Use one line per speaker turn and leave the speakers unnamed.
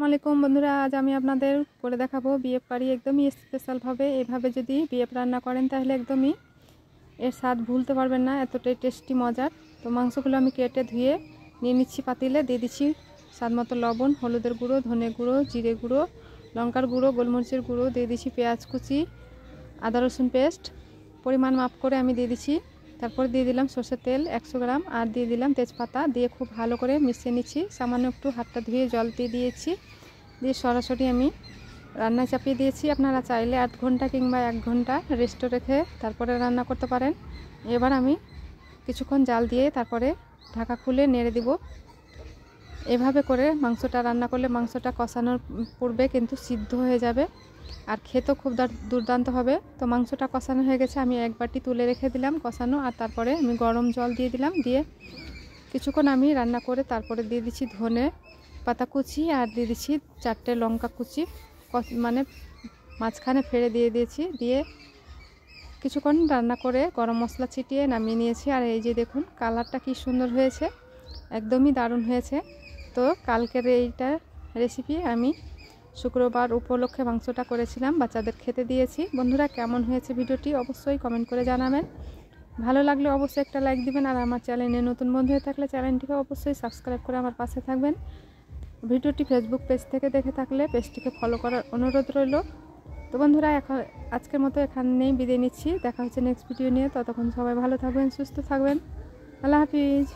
আসসালামাইকুম বন্ধুরা, আজ আমি আপনাদের করে দেখাবো বিএফ কারি একদমই স্পেশালভাবে। এভাবে যদি বিএফ রান্না করেন তাহলে একদমই এর স্বাদ ভুলতে পারবেন না, এতটাই টেস্টি মজার। তো মাংসগুলো আমি কেটে ধুয়ে নিয়ে নিচ্ছি পাতিলে, দিয়ে দিচ্ছি স্বাদ মতো লবণ, হলুদের গুঁড়ো, ধনে গুঁড়ো, জিরে গুঁড়ো, লঙ্কার গুঁড়ো, গোলমরিচের গুঁড়ো, দিয়ে দিচ্ছি পেঁয়াজ কুচি, আদা রসুন পেস্ট পরিমাণ মাপ করে আমি দিয়ে দিচ্ছি। তারপর দিয়ে দিলাম সরষের তেল 100 গ্রাম, আর দিয়ে দিলাম তেজপাতা, দিয়ে খুব ভালো করে মিশিয়ে নিচ্ছি। সামান্য একটু হাতটা ধুয়ে জল দিয়েছি, দিয়ে সরাসরি আমি রান্নায় চাপিয়ে দিয়েছি। আপনারা চাইলে 8 ঘন্টা কিংবা 1 ঘন্টা রেস্টে রেখে তারপরে রান্না করতে পারেন। এবার আমি কিছুক্ষণ জাল দিয়ে তারপরে ঢাকা খুলে নেড়ে দিব। এভাবে করে মাংসটা রান্না করলে মাংসটা কষানোর পূর্বে কিন্তু সিদ্ধ হয়ে যাবে, আর খেতেও খুব দুর্দান্ত হবে। তো মাংসটা কষানো হয়ে গেছে, আমি এক বাটি তুলে রেখে দিলাম কষানো, আর তারপরে আমি গরম জল দিয়ে দিলাম। দিয়ে কিছুক্ষণ আমি রান্না করে তারপরে দিয়ে দিচ্ছি ধনে পাতা কুচি, আর দিয়ে দিচ্ছি 4টে লঙ্কা কুচি, মানে মাঝখানে ফেড়ে দিয়ে দিয়েছি। দিয়ে কিছুক্ষণ রান্না করে গরম মশলা ছিটিয়ে নামিয়ে নিয়েছি। আর এই যে দেখুন কালারটা কি সুন্দর হয়েছে, একদমই দারুণ হয়েছে। তো কালকের এইটা রেসিপি আমি শুক্রবার উপলক্ষে মাংসটা করেছিলাম, বাচ্চাদের খেতে দিয়েছি। বন্ধুরা, কেমন হয়েছে ভিডিওটি অবশ্যই কমেন্ট করে জানাবেন। ভালো লাগলে অবশ্যই একটা লাইক দিবেন, আর আমার চ্যানেলে নতুন বন্ধু হয়ে থাকলে চ্যানেলটিকে অবশ্যই সাবস্ক্রাইব করে আমার পাশে থাকবেন। ভিডিওটি ফেসবুক পেজ থেকে দেখে থাকলে পেজটিকে ফলো করার অনুরোধ রইল। তো বন্ধুরা, এখন আজকের মতো এখানেই বিদায় নিচ্ছি। দেখা হচ্ছে নেক্সট ভিডিও নিয়ে। ততক্ষণ সবাই ভালো থাকবেন, সুস্থ থাকবেন। আল্লাহ হাফিজ।